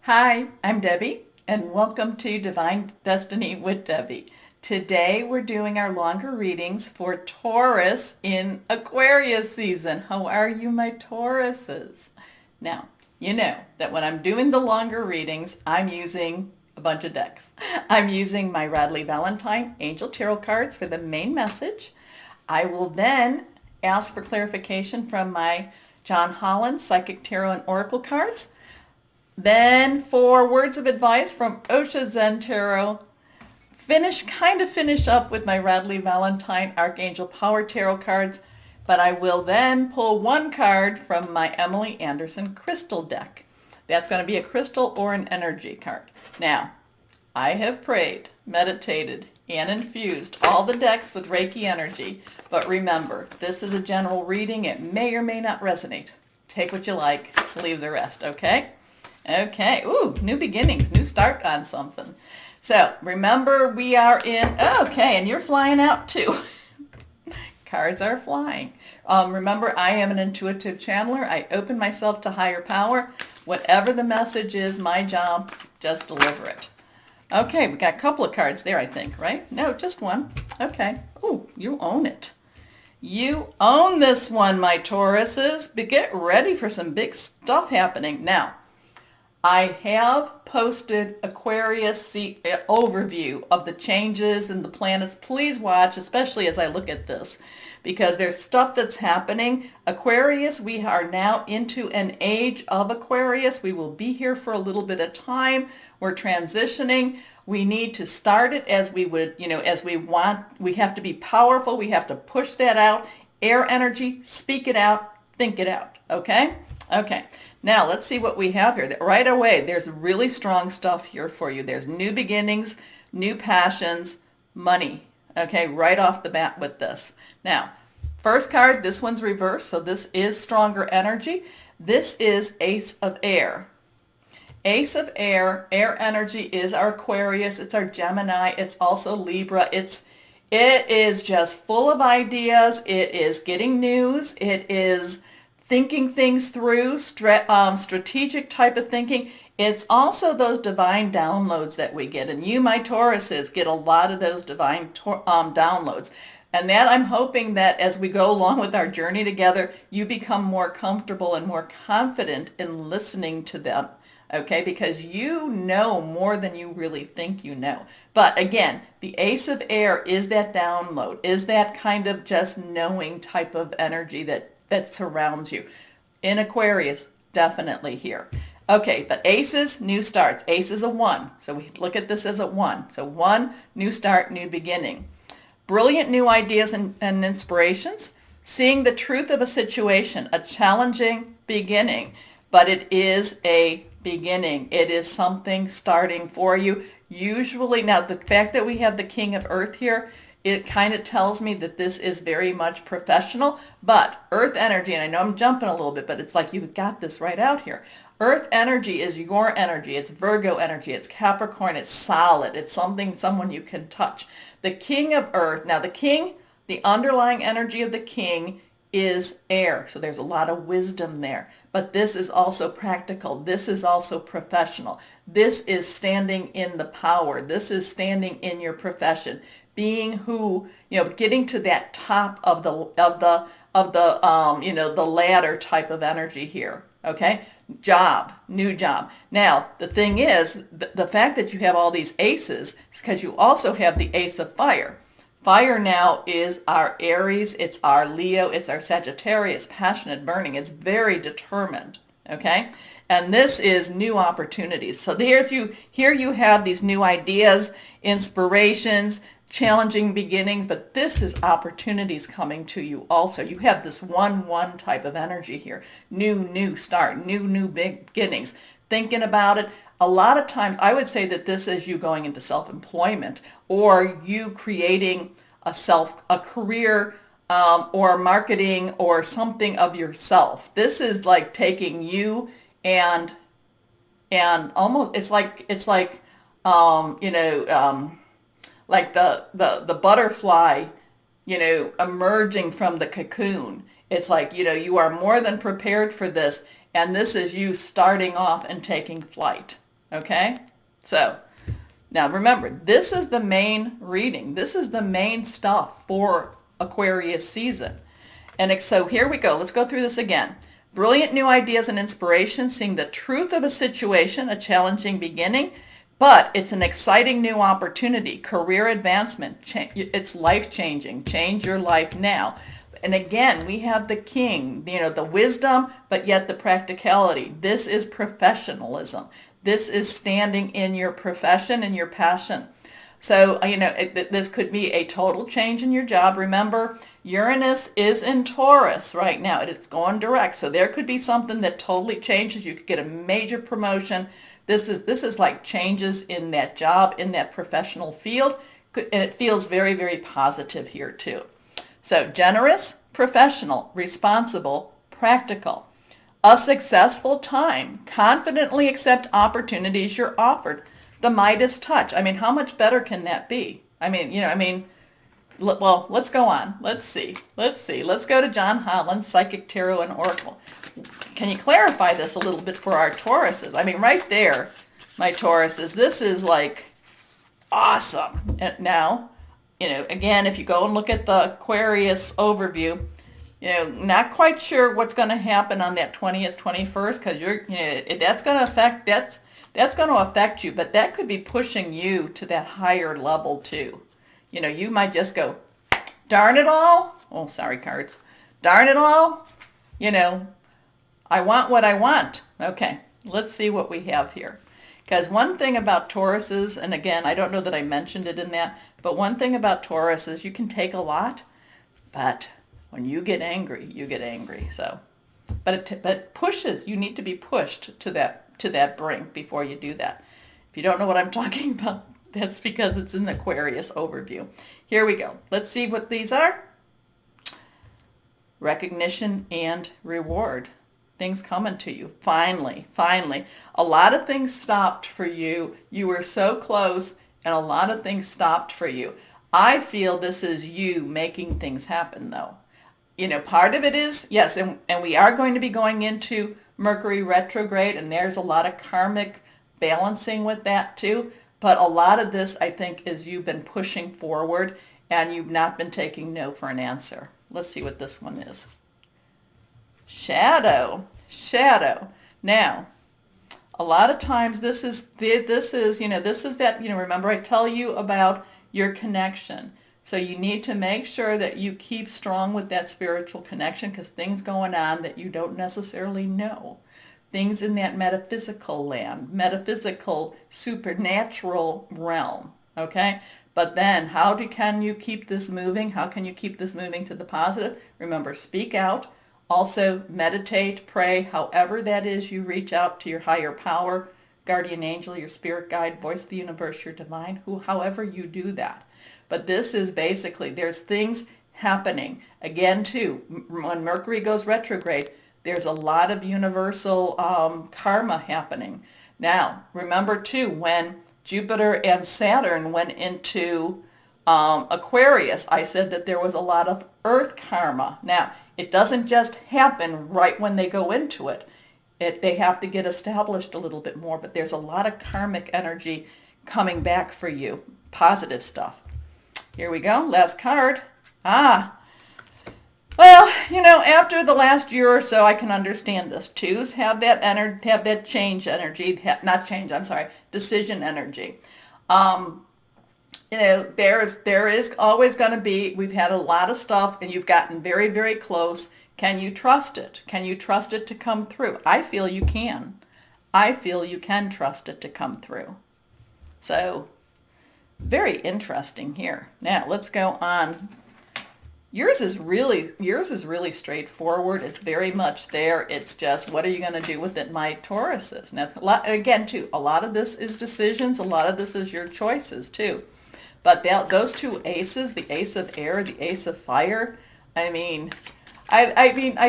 Hi, I'm Debbie, and welcome to Divine Destiny with Debbie. Today we're doing our longer readings for Taurus in Aquarius season. How are you, my Tauruses? Now, you know that when I'm doing the longer readings, I'm using a bunch of decks. I'm using my Radley Valentine Angel Tarot cards for the main message. I will then ask for clarification from my John Holland Psychic Tarot and Oracle cards. Then for words of advice from Osha Zen Tarot, finish up with my Radley Valentine Archangel Power Tarot cards, but I will then pull one card from my Emily Anderson Crystal deck. That's going to be a crystal or an energy card. Now, I have prayed, meditated, and infused all the decks with Reiki energy, but remember, this is a general reading. It may or may not resonate. Take what you like, leave the rest, okay? Okay, ooh, new beginnings, new start on something. So remember we are in, okay, and you're flying out too. Cards are flying. Remember, I am an intuitive channeler. I open myself to higher power. Whatever the message is, my job, just deliver it. Okay, we got a couple of cards there, I think, right? No, just one. Okay. Ooh, you own it. You own this one, my Tauruses. But get ready for some big stuff happening. Now, I have posted Aquarius overview of the changes and the planets. Please watch, especially as I look at this, because there's stuff that's happening. Aquarius, we are now into an age of Aquarius. We will be here for a little bit of time. We're transitioning. We need to start it as we would, as we want. We have to be powerful. We have to push that out. Air energy, speak it out, think it out. Okay? Okay. Now, let's see what we have here. Right away, there's really strong stuff here for you. There's new beginnings, new passions, money. Okay, right off the bat with this. Now, first card, this one's reversed, so this is stronger energy. This is Ace of Air. Ace of Air, air energy is our Aquarius, it's our Gemini, it's also Libra. It is just full of ideas. It is getting news. It is thinking things through, strategic type of thinking. It's also those divine downloads that we get. And you, my Tauruses, get a lot of those divine downloads. And that I'm hoping that as we go along with our journey together, you become more comfortable and more confident in listening to them. Okay, because you know more than you really think you know. But again, the Ace of Air is that download, is that kind of just knowing type of energy that surrounds you. In Aquarius, definitely here. Okay, but aces, new starts. Ace is a 1, so we look at this as a 1. So 1, new start, new beginning. Brilliant new ideas and inspirations. Seeing the truth of a situation, a challenging beginning, but it is a beginning. It is something starting for you. Usually, now the fact that we have the King of Earth here, it kind of tells me that this is very much professional, but earth energy, and I know I'm jumping a little bit, but it's like you've got this right out here. Earth energy is your energy. It's Virgo energy. It's Capricorn. It's solid. It's someone you can touch. The King of Earth, now the underlying energy of the King is air, so there's a lot of wisdom there. But this is also practical. This is also professional. This is standing in the power. This is standing in your profession. Being who, getting to that top of the ladder type of energy here. Okay, new job. Now the thing is, the fact that you have all these aces is because you also have the Ace of Fire. Fire now is our Aries, it's our Leo, it's our Sagittarius, passionate, burning. It's very determined. Okay. And this is new opportunities. So here you have these new ideas, inspirations, challenging beginnings, but this is opportunities coming to you also. You have this 1-1 type of energy here. New start, new beginnings. Thinking about it. A lot of times, I would say that this is you going into self-employment or you creating a career or marketing or something of yourself. This is like taking you and almost it's like like the butterfly, emerging from the cocoon. It's like, you are more than prepared for this, and this is you starting off and taking flight. Okay? So, now remember, this is the main reading. This is the main stuff for Aquarius season. And so here we go. Let's go through this again. Brilliant new ideas and inspiration, seeing the truth of a situation, a challenging beginning, but it's an exciting new opportunity, career advancement. It's life-changing. Change your life now. And again, we have the king, the wisdom, but yet the practicality. This is professionalism. This is standing in your profession and your passion. So, this could be a total change in your job. Remember, Uranus is in Taurus right now. It's going direct. So there could be something that totally changes. You could get a major promotion. This is like changes in that job, in that professional field. And it feels very, very positive here too. So generous, professional, responsible, practical. A successful time. Confidently accept opportunities you're offered. The Midas touch. I mean, how much better can that be? Well, let's go on. Let's see. Let's go to John Holland, Psychic Tarot and Oracle. Can you clarify this a little bit for our Tauruses? I mean, right there, my Tauruses, this is like awesome. And now, again, if you go and look at the Aquarius overview, not quite sure what's going to happen on that 20th, 21st, because that's going to affect you, but that could be pushing you to that higher level too. You might just go, darn it all. Oh, sorry, cards. Darn it all. I want what I want. Okay, let's see what we have here. Because one thing about Tauruses, and again, I don't know that I mentioned it in that, but one thing about Taurus is you can take a lot, but when you get angry, you get angry. So, but it pushes. You need to be pushed to that brink before you do that. If you don't know what I'm talking about, that's because it's in the Aquarius overview. Here we go. Let's see what these are. Recognition and reward. Things coming to you. Finally. A lot of things stopped for you. You were so close, and a lot of things stopped for you. I feel this is you making things happen, though. Part of it is, yes, and we are going to be going into Mercury retrograde, and there's a lot of karmic balancing with that, too. But a lot of this, I think, is you've been pushing forward, and you've not been taking no for an answer. Let's see what this one is. Shadow. Now, a lot of times this is that, remember I tell you about your connection. So you need to make sure that you keep strong with that spiritual connection, because things going on that you don't necessarily know. Things in that metaphysical land, metaphysical, supernatural realm, okay? But then can you keep this moving? How can you keep this moving to the positive? Remember, speak out. Also, meditate, pray, however that is, you reach out to your higher power, guardian angel, your spirit guide, voice of the universe, your divine, however you do that. But this is basically, there's things happening. Again, too, when Mercury goes retrograde, there's a lot of universal karma happening. Now, remember, too, when Jupiter and Saturn went into Aquarius, I said that there was a lot of earth karma. Now, it doesn't just happen right when they go into it. They have to get established a little bit more, but there's a lot of karmic energy coming back for you. Positive stuff. Here we go. Last card. Well, after the last year or so, I can understand this. Twos have that change energy, decision energy. There is always going to be, we've had a lot of stuff and you've gotten very, very close. Can you trust it? Can you trust it to come through? I feel you can. I feel you can trust it to come through. So, very interesting here. Now, let's go on. Yours is really straightforward. It's very much there. It's just, what are you going to do with it, my Tauruses? Now, again, too, a lot of this is decisions. A lot of this is your choices, too. But those two aces, the ace of air, the ace of fire, I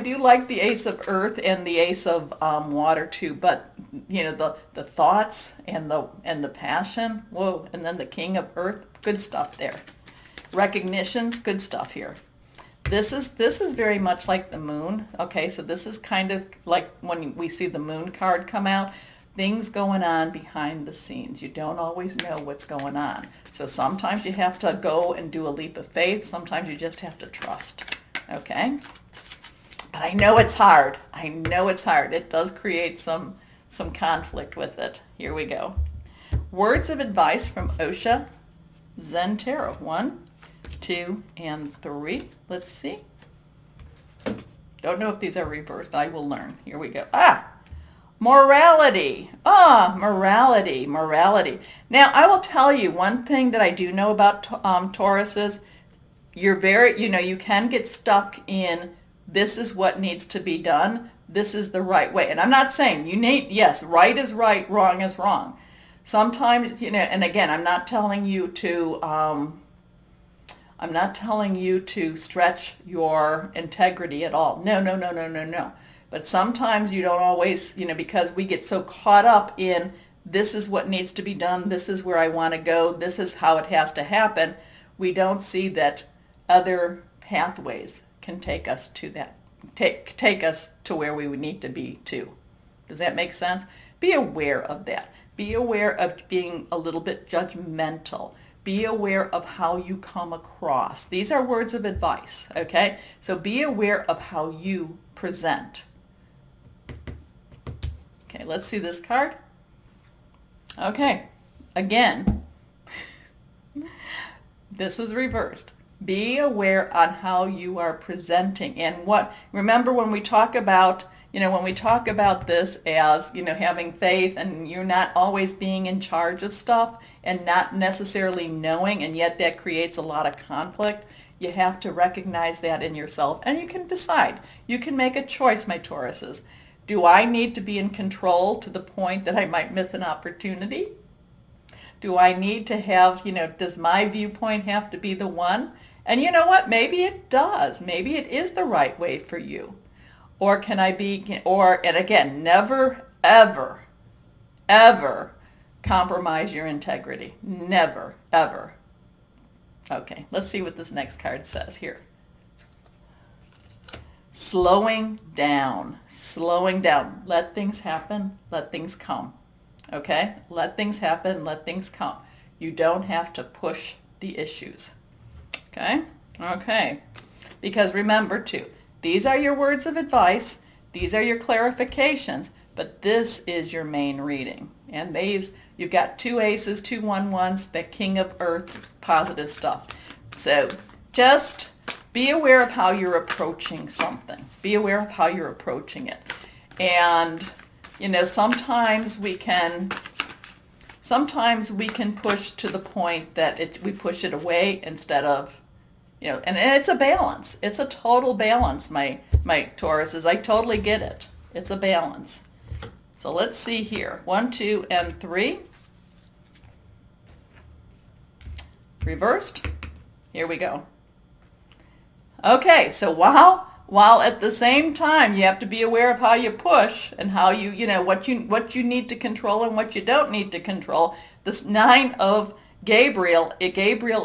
do like the ace of earth and the ace of water, too. But, the thoughts and the passion, whoa, and then the king of earth, good stuff there. Recognitions, good stuff here. This is very much like the moon. Okay, so this is kind of like when we see the moon card come out. things going on behind the scenes. You don't always know what's going on. So sometimes you have to go and do a leap of faith. Sometimes you just have to trust. Okay? But I know it's hard. I know it's hard. It does create some conflict with it. Here we go. Words of advice from Osha Zen Tarot. 1, 2, and 3. Let's see. Don't know if these are reversed. I will learn. Here we go. Morality. Morality. Now, I will tell you one thing that I do know about Tauruses. You're very, you can get stuck in this is what needs to be done. This is the right way. And I'm not saying yes, right is right, wrong is wrong. Sometimes, and again, I'm not telling you to stretch your integrity at all. No. But sometimes you don't always, because we get so caught up in this is what needs to be done, this is where I want to go, this is how it has to happen, we don't see that other pathways can take us to that, take us to where we would need to be too. Does that make sense? Be aware of that. Be aware of being a little bit judgmental. Be aware of how you come across. These are words of advice, okay? So be aware of how you present. Okay, let's see this card. Okay, again, this is reversed. Be aware on how you are presenting and remember when we talk about, this as, having faith and you're not always being in charge of stuff and not necessarily knowing, and yet that creates a lot of conflict. You have to recognize that in yourself and you can decide. You can make a choice, my Tauruses. Do I need to be in control to the point that I might miss an opportunity? Do I need to have, does my viewpoint have to be the one? And you know what? Maybe it does. Maybe it is the right way for you. Or can I be, and again, never, ever, ever compromise your integrity. Never, ever. Okay, let's see what this next card says here. Slowing down. Let things happen, let things come. Okay? Let things happen, let things come. You don't have to push the issues. Okay? Okay. Because remember too, these are your words of advice, these are your clarifications, but this is your main reading. And you've got 2 aces, 2 1-1s, the king of earth, positive stuff. So just be aware of how you're approaching something. Be aware of how you're approaching it. And, sometimes we can push to the point that we push it away instead of, and it's a balance. It's a total balance, my Tauruses. I totally get it. It's a balance. So let's see here. 1, 2, and 3. Reversed. Here we go. Okay, so while at the same time you have to be aware of how you push and how what you need to control and what you don't need to control. This 9 of Gabriel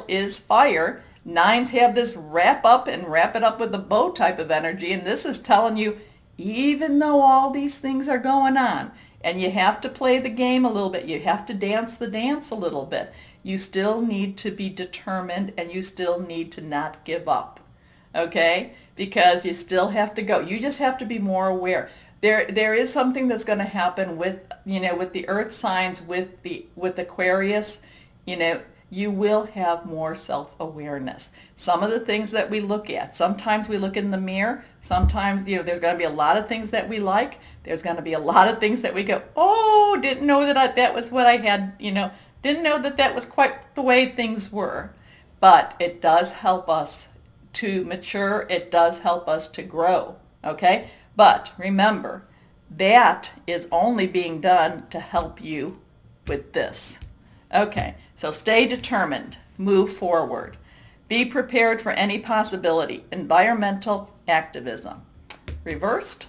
is fire. 9s have this wrap it up with a bow type of energy, and this is telling you, even though all these things are going on, and you have to play the game a little bit, you have to dance the dance a little bit, you still need to be determined and you still need to not give up. Okay? Because you still have to go. You just have to be more aware. There is something that's going to happen with the earth signs, with Aquarius, you will have more self-awareness. Some of the things that we look at, sometimes we look in the mirror, sometimes, there's going to be a lot of things that we like. There's going to be a lot of things that we go, oh, didn't know that was what I had, didn't know that was quite the way things were. But it does help us to mature. It does help us to grow, okay? But remember, that is only being done to help you with this. Okay, so stay determined. Move forward. Be prepared for any possibility. Environmental activism. Reversed.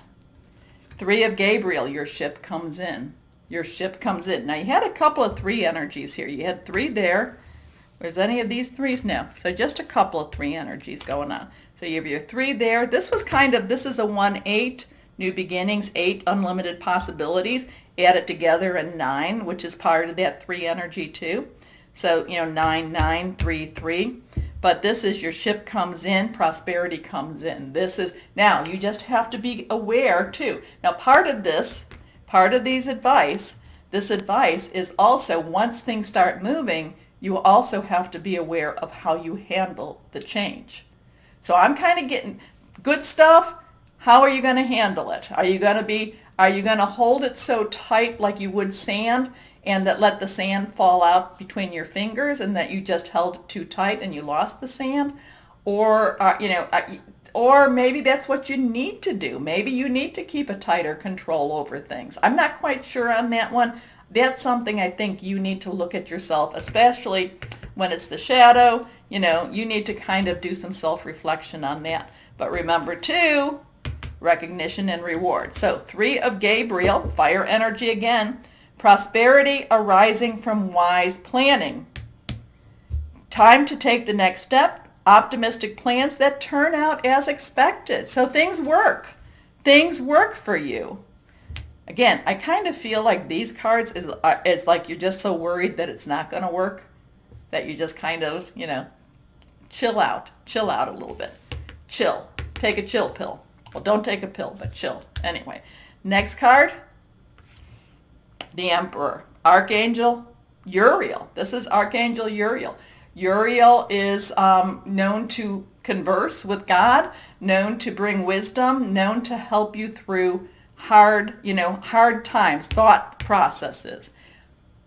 3 of Gabriel, your ship comes in. Your ship comes in. Now, you had a couple of 3 energies here. You had 3 there. Where's any of these 3s? No. So just a couple of 3 energies going on. So you have your 3 there. This is a 1-8, new beginnings, 8 unlimited possibilities. add it together and 9, which is part of that 3 energy too. So, 9, 9, 3, 3. But this is your ship comes in, prosperity comes in. Now you just have to be aware too. Now part of this advice is also once things start moving, you also have to be aware of how you handle the change. So I'm kind of getting good stuff. How are you going to handle it? Are you going to hold it so tight like you would sand and that let the sand fall out between your fingers and that you just held it too tight and you lost the sand? Or, or maybe that's what you need to do. Maybe you need to keep a tighter control over things. I'm not quite sure on that one. That's something I think you need to look at yourself, especially when it's the shadow. You need to kind of do some self-reflection on that. But remember too, recognition and reward. So 3 of Gabriel, fire energy again. Prosperity arising from wise planning. Time to take the next step. Optimistic plans that turn out as expected. So things work. Things work for you. Again, I kind of feel like these cards is like you're just so worried that it's not going to work that you just kind of, chill out a little bit. Chill. Take a chill pill. Well, don't take a pill, but chill. Anyway, next card. The Emperor. Archangel Uriel. This is Archangel Uriel. Uriel is known to converse with God, known to bring wisdom, known to help you through hard times, thought processes.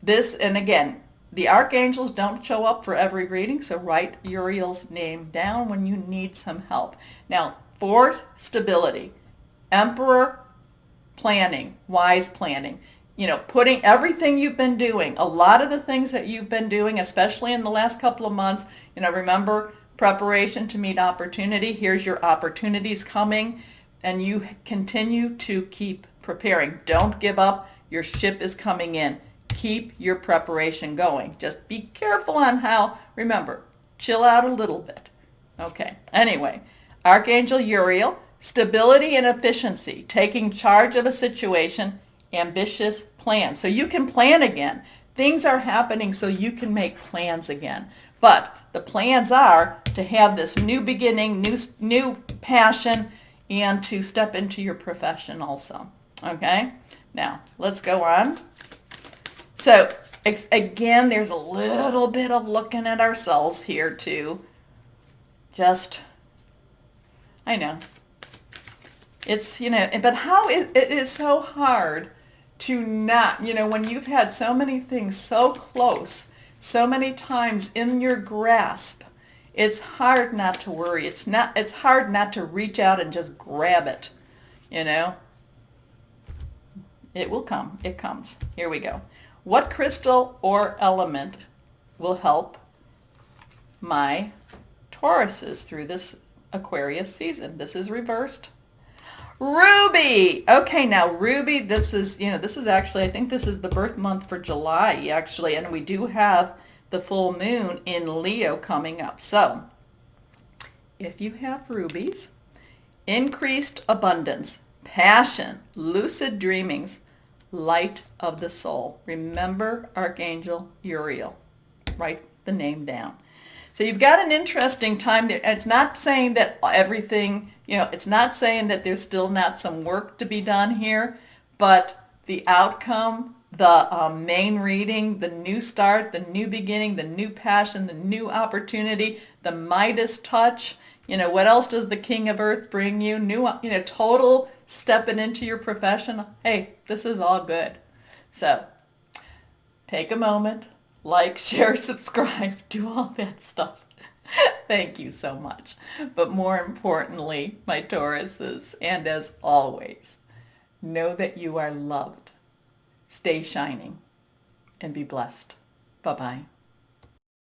And again, the archangels don't show up for every reading, so write Uriel's name down when you need some help. Now, 4, stability. Emperor, planning, wise planning. Putting everything you've been doing, a lot of the things that you've been doing, especially in the last couple of months, remember preparation to meet opportunity. Here's your opportunities coming, and you continue to keep preparing. Don't give up. Your ship is coming in. Keep your preparation going. Just be careful on remember, chill out a little bit. Okay, anyway, Archangel Uriel, stability and efficiency, taking charge of a situation, ambitious plans. So you can plan again. Things are happening so you can make plans again. But the plans are to have this new beginning, new passion, and to step into your profession also. Okay? Now, let's go on. So, again, there's a little bit of looking at ourselves here too. I know. It's, but how it is so hard to not, when you've had so many things so close, so many times in your grasp, it's hard not to worry. It's hard not to reach out and just grab it, It will come. It comes. Here we go. What crystal or element will help my Tauruses through this Aquarius season? This is reversed. Ruby. Okay, now Ruby, this is actually, I think this is the birth month for July, actually, and we do have the full moon in Leo coming up. So, if you have rubies, increased abundance, passion, lucid dreamings, light of the soul. Remember Archangel Uriel. Write the name down. So you've got an interesting time there. It's not saying that everything, it's not saying that there's still not some work to be done here, but the outcome, the main reading, the new start, the new beginning, the new passion, the new opportunity, the Midas touch, what else does the King of Earth bring you? New, total stepping into your profession. Hey, this is all good. So take a moment. Like, share, subscribe, do all that stuff. Thank you so much. But more importantly, my Tauruses, and as always, know that you are loved. Stay shining and be blessed. Bye-bye.